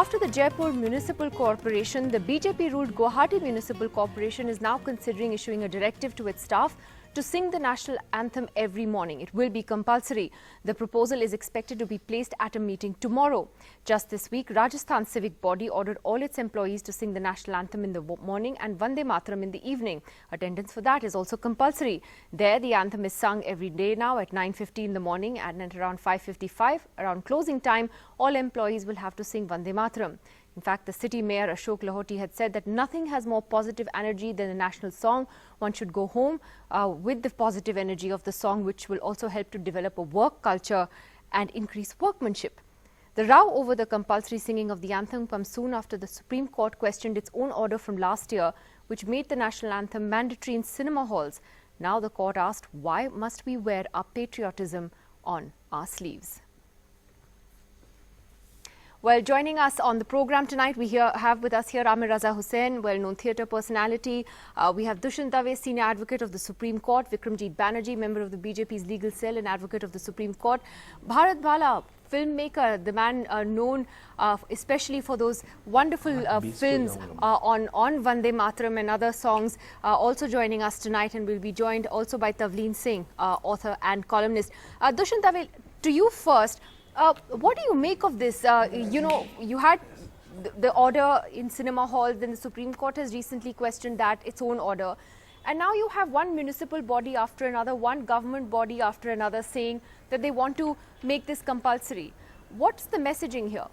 After the Jaipur Municipal Corporation, the BJP-ruled Guwahati Municipal Corporation is now considering issuing a directive to its staff to sing the national anthem every morning. It will be compulsory. The proposal is expected to be placed at a meeting tomorrow. Just this week, Rajasthan's civic body ordered all its employees to sing the national anthem in the morning and Vande Mataram in the evening. Attendance for that is also compulsory. There, the anthem is sung every day now at 9:50 in the morning and at around 5:55. Around closing time, all employees will have to sing Vande Mataram. In fact, the city mayor Ashok Lahoti had said that nothing has more positive energy than the national song. One should go home with the positive energy of the song, which will also help to develop a work culture and increase workmanship. The row over the compulsory singing of the anthem comes soon after the Supreme Court questioned its own order from last year, which made the national anthem mandatory in cinema halls. Now the court asked, why must we wear our patriotism on our sleeves? Well, joining us on the program tonight, we have with us here Amir Raza Hussain, well-known theatre personality. We have Dushyant Dave, senior advocate of the Supreme Court. Vikramjit Banerjee, member of the BJP's legal cell and advocate of the Supreme Court. Bharat Bhala, filmmaker, the man known especially for those wonderful films on Vande Mataram and other songs, also joining us tonight, and will be joined also by Tavleen Singh, author and columnist. Dushyant Dave, to you first. What do you make of this? You had the order in cinema halls, then the Supreme Court has recently questioned that, its own order. And now you have one municipal body after another, one government body after another saying that they want to make this compulsory. What's the messaging here?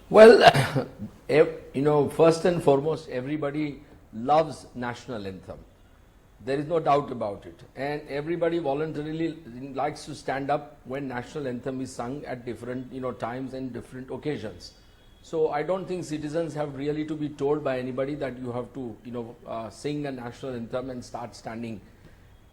Well, first and foremost, everybody loves national anthem. There is no doubt about it, and everybody voluntarily likes to stand up when national anthem is sung at different times and different occasions. So I don't think citizens have really to be told by anybody that you have to sing a national anthem and start standing.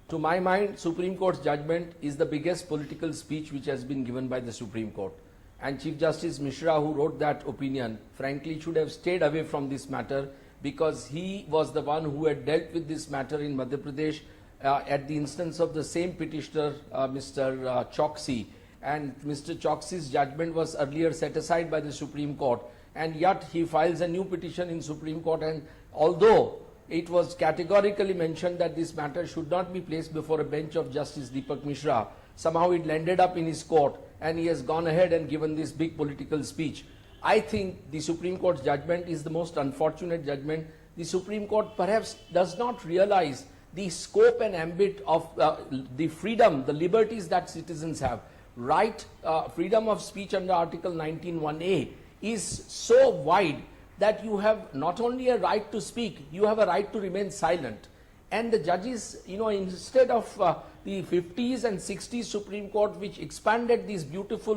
To my mind, Supreme Court's judgment is the biggest political speech which has been given by the Supreme Court, and Chief Justice Mishra, who wrote that opinion, frankly should have stayed away from this matter, because he was the one who had dealt with this matter in Madhya Pradesh at the instance of the same petitioner, Mr. Choksi. And Mr. Choksi's judgment was earlier set aside by the Supreme Court, and yet he files a new petition in Supreme Court, and although it was categorically mentioned that this matter should not be placed before a bench of Justice Deepak Mishra, somehow it landed up in his court and he has gone ahead and given this big political speech. I think the Supreme Court's judgment is the most unfortunate judgment. The Supreme Court perhaps does not realize the scope and ambit of the freedom, the liberties that citizens have. Freedom of speech under Article 19(1)(a) is so wide that you have not only a right to speak, you have a right to remain silent. And the judges, instead of the 50s and 60s Supreme Court, which expanded these beautiful,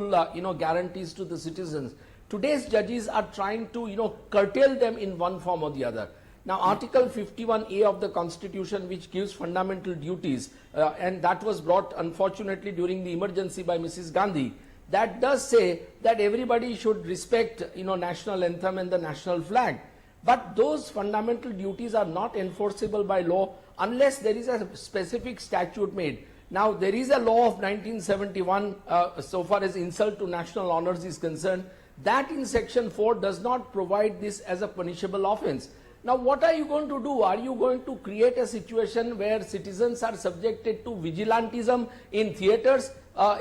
guarantees to the citizens, today's judges are trying to, curtail them in one form or the other. Now, Article 51(a) of the Constitution, which gives fundamental duties, and that was brought, unfortunately, during the emergency by Mrs. Gandhi, that does say that everybody should respect, national anthem and the national flag. But those fundamental duties are not enforceable by law unless there is a specific statute made. Now, there is a law of 1971, so far as insult to national honors is concerned, that in section 4 does not provide this as a punishable offense. Now, what are you going to do? Are you going to create a situation where citizens are subjected to vigilantism in theatres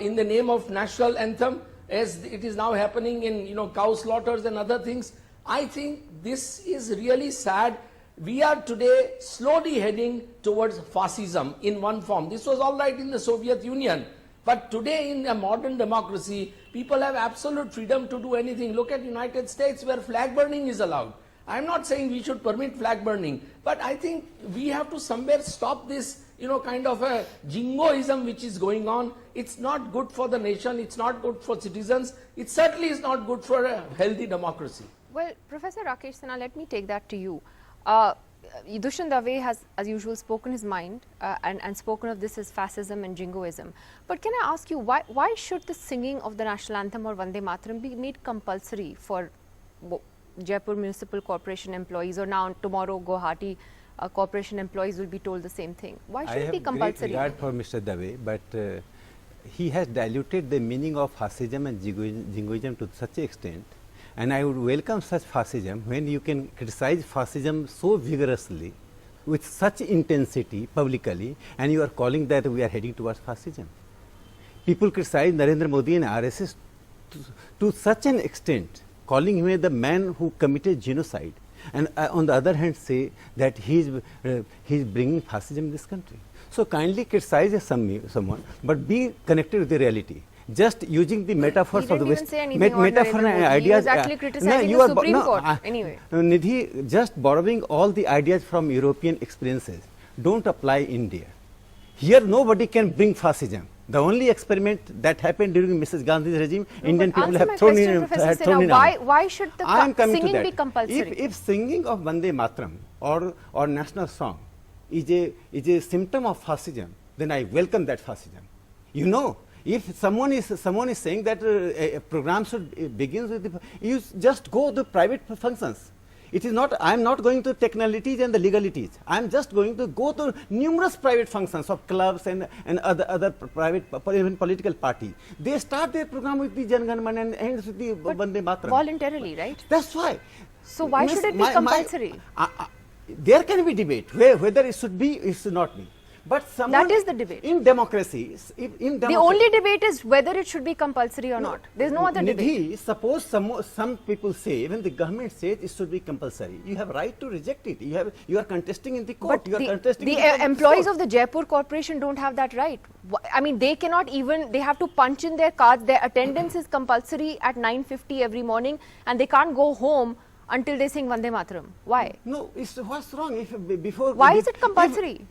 in the name of national anthem, as it is now happening in cow slaughters and other things? I think this is really sad. We are today slowly heading towards fascism in one form. This was all right in the Soviet Union. But today in a modern democracy, people have absolute freedom to do anything. Look at United States, where flag burning is allowed. I'm not saying we should permit flag burning, but I think we have to somewhere stop this, kind of a jingoism which is going on. It's not good for the nation. It's not good for citizens. It certainly is not good for a healthy democracy. Well, Professor Rakesh Sinha, let me take that to you. Dushyant Dave has, as usual, spoken his mind and spoken of this as fascism and jingoism. But can I ask you, why should the singing of the national anthem or Vande Mataram be made compulsory for Jaipur Municipal Corporation employees, or now tomorrow Guwahati Corporation employees will be told the same thing? Why should it be compulsory? I have great regard for Mr. Dave, but he has diluted the meaning of fascism and jingoism to such an extent, and I would welcome such fascism when you can criticize fascism so vigorously with such intensity publicly, and you are calling that we are heading towards fascism. People criticize Narendra Modi and RSS to such an extent, calling him the man who committed genocide, and on the other hand say that he is bringing fascism in this country. So kindly criticize someone, but be connected with the reality. Just using the metaphors of the West, metaphor and ideas. He was actually criticizing the Supreme Court. Anyway, Nidhi, just borrowing all the ideas from European experiences don't apply India. Here nobody can bring fascism. The only experiment that happened during Mrs. Gandhi's regime, Indian people have thrown in. Why should the singing be compulsory? If singing of Vande Mataram or national song is a symptom of fascism, then I welcome that fascism. You know, if someone is saying that a program should begins with you just go to private functions. It is not, I am not going to technicalities and the legalities. I am just going to go to numerous private functions of clubs and other private, even political parties. They start their program with the Jan Gan Man and ends with the Vande Mataram. Voluntarily, right? That's why. So why should it be compulsory? There can be debate whether it should be, it should not be. But that is the debate. In democracy, the only debate is whether it should be compulsory or not. There is no other debate. Suppose some people say, even the government says it should be compulsory. You have right to reject it. You are contesting in the court. But the employees of the Jaipur Corporation don't have that right. I mean, they cannot even, they have to punch in their cards. Their attendance is compulsory at 9:50 every morning, and they can't go home until they sing Vande Mataram. Why? No, what's wrong? Why is it compulsory?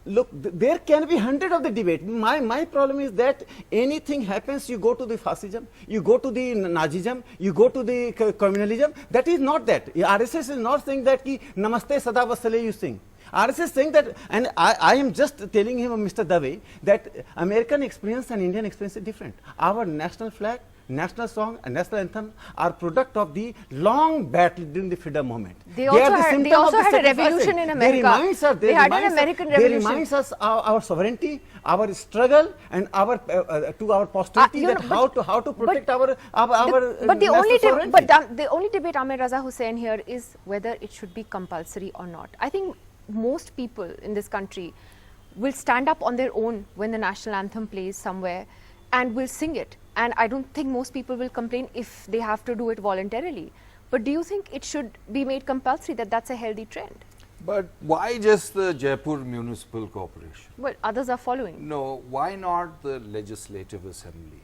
Look, there can be hundred of the debate. My problem is that anything happens, you go to the fascism, you go to the Nazism, you go to the communalism. That is not that. RSS is not saying that ki Namaste Sada Vasale you sing. RSS is saying that, and I am just telling him, Mr. Dave, that American experience and Indian experience is different. Our national flag, national song and national anthem are product of the long battle during the freedom movement. They also had a revolution in America. They had an American revolution. They remind us our sovereignty, our struggle, and our to our posterity how to protect our sovereignty. The only debate, Amir Raza Hussain, here is whether it should be compulsory or not. I think most people in this country will stand up on their own when the national anthem plays somewhere and will sing it. And I don't think most people will complain if they have to do it voluntarily. But do you think it should be made compulsory, that that's a healthy trend? But why just the Jaipur Municipal Corporation? Well, others are following. No, why not the Legislative Assembly?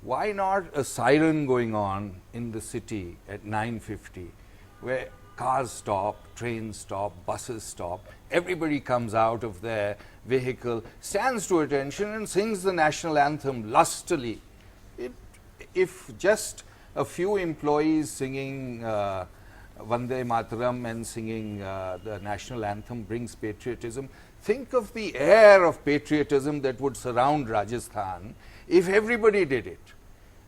Why not a siren going on in the city at 9:50 where cars stop, trains stop, buses stop, everybody comes out of their vehicle, stands to attention and sings the national anthem lustily. If just a few employees singing Vande Mataram and singing the national anthem brings patriotism, think of the air of patriotism that would surround Rajasthan if everybody did it.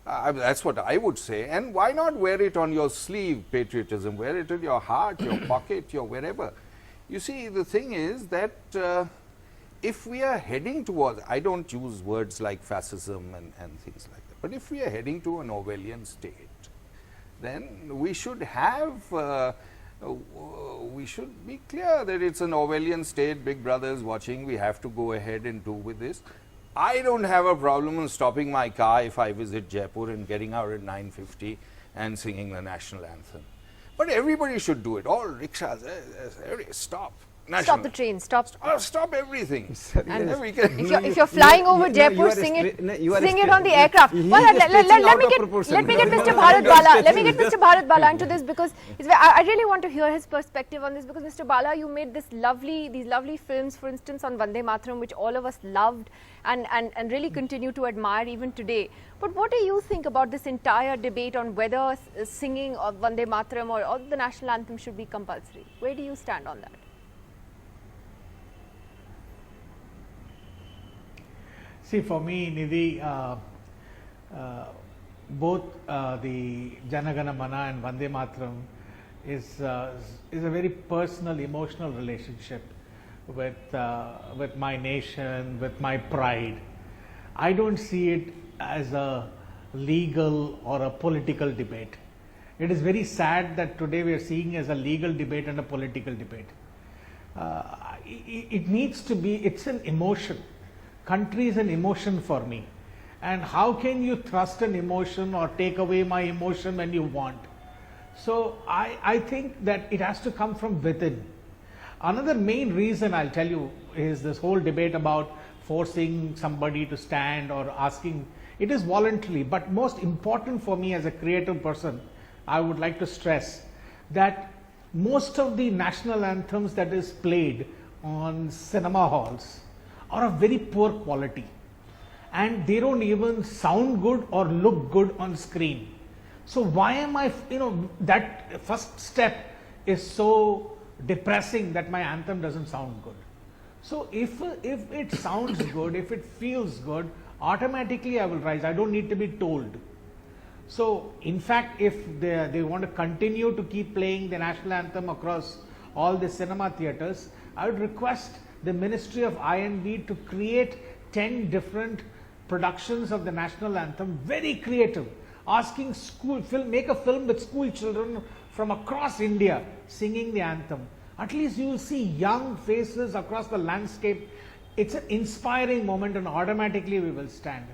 That's what I would say. And why not wear it on your sleeve, patriotism? Wear it in your heart, your pocket, your wherever. You see, the thing is that if we are heading towards, I don't use words like fascism and things like that, but if we are heading to an Orwellian state, then we should have, we should be clear that it's an Orwellian state, Big Brother is watching, we have to go ahead and do with this. I don't have a problem in stopping my car if I visit Jaipur and getting out at 9:50 and singing the national anthem. But everybody should do it. All rickshaws, stop. Stop the train, stop Everything. If you're flying over Jaipur, sing it on the aircraft. Well, let me get Mr. Bharat Bala. Let me get Mr. Bharat Bala into this, because I really want to hear his perspective on this, because Mr. Bala, you made these lovely films, for instance, on Vande Mataram, which all of us loved and really continue to admire even today. But what do you think about this entire debate on whether singing of Vande Mataram or the national anthem should be compulsory? Where do you stand on that? See, for me, Nidhi, both the Jana Gana Mana and Vande Mataram is a very personal, emotional relationship with my nation, with my pride. I don't see it as a legal or a political debate. It is very sad that today we are seeing as a legal debate and a political debate. It needs to be, it's an emotion. Country is an emotion for me. And how can you thrust an emotion or take away my emotion when you want? So I think that it has to come from within. Another main reason I'll tell you is this whole debate about forcing somebody to stand or asking. It is voluntary, but most important for me as a creative person, I would like to stress that most of the national anthems that is played on cinema halls are of very poor quality, and they don't even sound good or look good on screen. So why am I, that first step is so depressing that my anthem doesn't sound good. So if it sounds good, if it feels good, automatically I will rise. I don't need to be told. So in fact, if they want to continue to keep playing the national anthem across all the cinema theatres, I would request the Ministry of I&B to create 10 different productions of the national anthem, very creative, asking make a film with school children from across India singing the anthem. At least you will see young faces across the landscape. It's an inspiring moment, and automatically we will stand.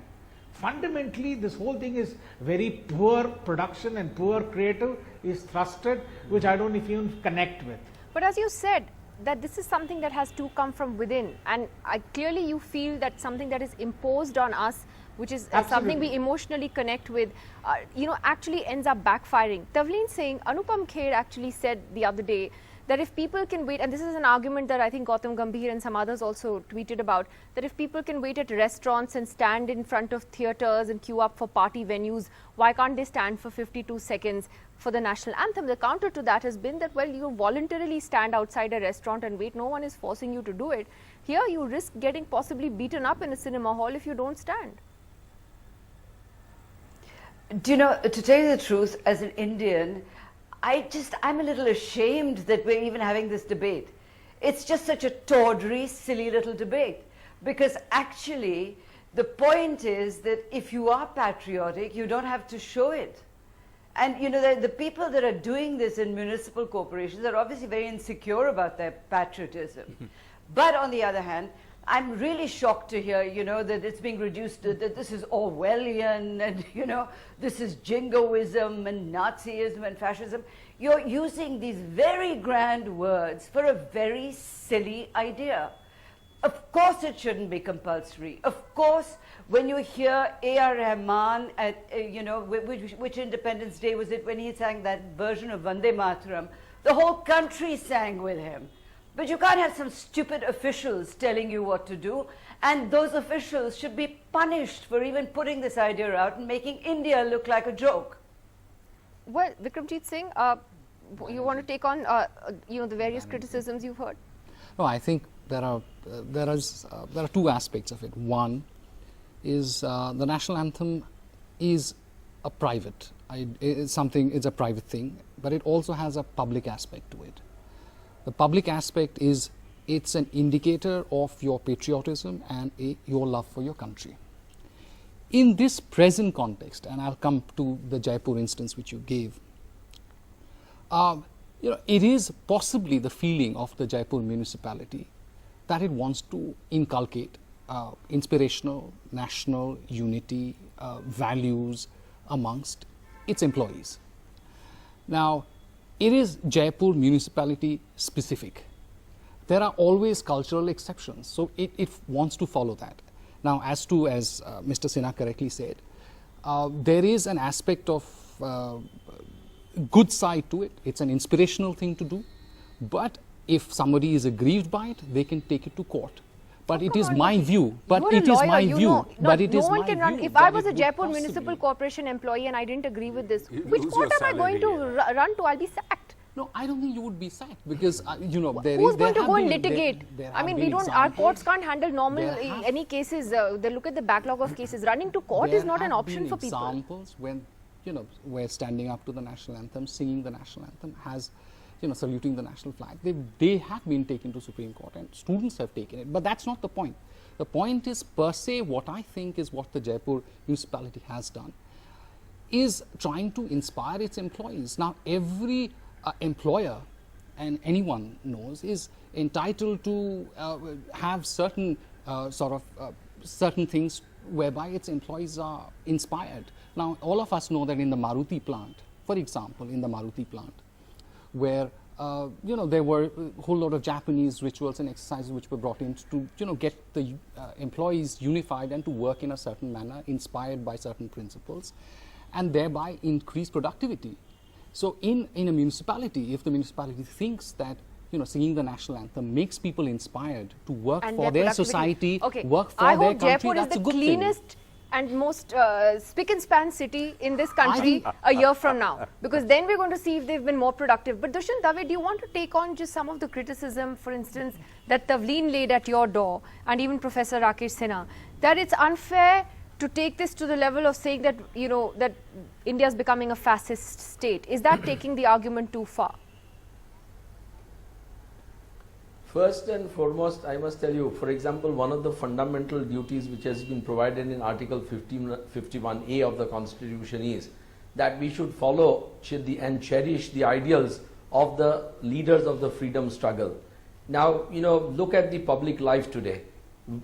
Fundamentally, this whole thing is very poor production and poor creative is thrusted, which I don't even connect with. But as you said, that this is something that has to come from within, and clearly you feel that something that is imposed on us, which is something we emotionally connect with, actually ends up backfiring. Tavleen Singh, Anupam Kher actually said the other day that if people can wait, and this is an argument that I think Gautam Gambhir and some others also tweeted about, that if people can wait at restaurants and stand in front of theatres and queue up for party venues, why can't they stand for 52 seconds for the national anthem? The counter to that has been that, well, you voluntarily stand outside a restaurant and wait. No one is forcing you to do it. Here you risk getting possibly beaten up in a cinema hall if you don't stand. Do you know, to tell you the truth, as an Indian, I'm a little ashamed that we're even having this debate. It's just such a tawdry, silly little debate. Because actually, the point is that if you are patriotic, you don't have to show it. And the people that are doing this in municipal corporations are obviously very insecure about their patriotism. But on the other hand, I'm really shocked to hear, that it's being reduced to that this is Orwellian and, this is jingoism and Nazism and fascism. You're using these very grand words for a very silly idea. Of course it shouldn't be compulsory. Of course, when you hear A.R. Rahman at, which Independence Day was it, when he sang that version of Vande Mataram, the whole country sang with him. But you can't have some stupid officials telling you what to do, and those officials should be punished for even putting this idea out and making India look like a joke. Well, Vikramjit Singh, you want to take on the various criticisms you've heard? No, I think there are two aspects of it. One is the national anthem is a private. It's a private thing, but it also has a public aspect to it. The public aspect is it's an indicator of your patriotism and your love for your country. In this present context, and I'll come to the Jaipur instance which you gave, it is possibly the feeling of the Jaipur municipality that it wants to inculcate inspirational, national unity, values amongst its employees. Now, it is Jaipur municipality specific. There are always cultural exceptions, so it wants to follow that. Now, as Mr. Sinha correctly said, there is an aspect of good side to it. It's an inspirational thing to do, but if somebody is aggrieved by it, they can take it to court. But it is my view. But it is my view. But it is my view. If I was a Jaipur Municipal Corporation employee and I didn't agree with this, which court am I going to run to? I'll be sacked. No, I don't think you would be sacked because who's going to go and litigate? I mean, our courts can't handle normal any cases. They look at the backlog of cases. Running to court is not an option for people. Examples when where standing up to the national anthem, singing the national anthem has saluting the national flag. They have been taken to Supreme Court and students have taken it. But that's not the point. The point is, per se, what I think is what the Jaipur municipality has done is trying to inspire its employees. Now, every employer, and anyone knows, is entitled to have certain certain things whereby its employees are inspired. Now, all of us know that in the Maruti plant, for example, in the Maruti plant, where there were a whole lot of Japanese rituals and exercises which were brought in to get the employees unified and to work in a certain manner, inspired by certain principles, and thereby increase productivity. So in a municipality, if the municipality thinks that singing the national anthem makes people inspired to work And for their society, okay. work for I their hope country, Jaipur that's is a the good cleanest thing. and most spick and span city in this country a year from now, because then we're going to see if they've been more productive. But Dushyant Dave, do you want to take on just some of the criticism, for instance, that Tavleen laid at your door, and even Professor Rakesh Sinha, that it's unfair to take this to the level of saying that that India is becoming a fascist state? Is that taking the argument too far? First and foremost, I must tell you, for example, one of the fundamental duties which has been provided in Article 51A of the Constitution is that we should follow and cherish the ideals of the leaders of the freedom struggle. Now, look at the public life today.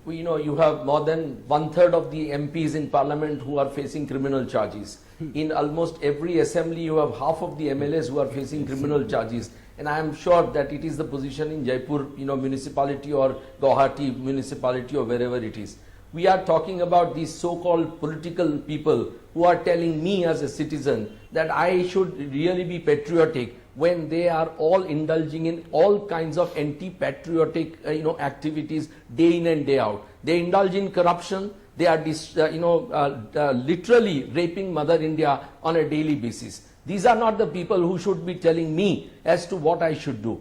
You have more than 1/3 of the MPs in Parliament who are facing criminal charges. In almost every assembly, you have half of the MLAs who are facing criminal charges. And I am sure that it is the position in Jaipur, municipality or Guwahati municipality or wherever it is. We are talking about these so-called political people who are telling me as a citizen that I should really be patriotic when they are all indulging in all kinds of anti-patriotic, activities day in and day out. They indulge in corruption. They are, literally raping Mother India on a daily basis. These are not the people who should be telling me as to what I should do.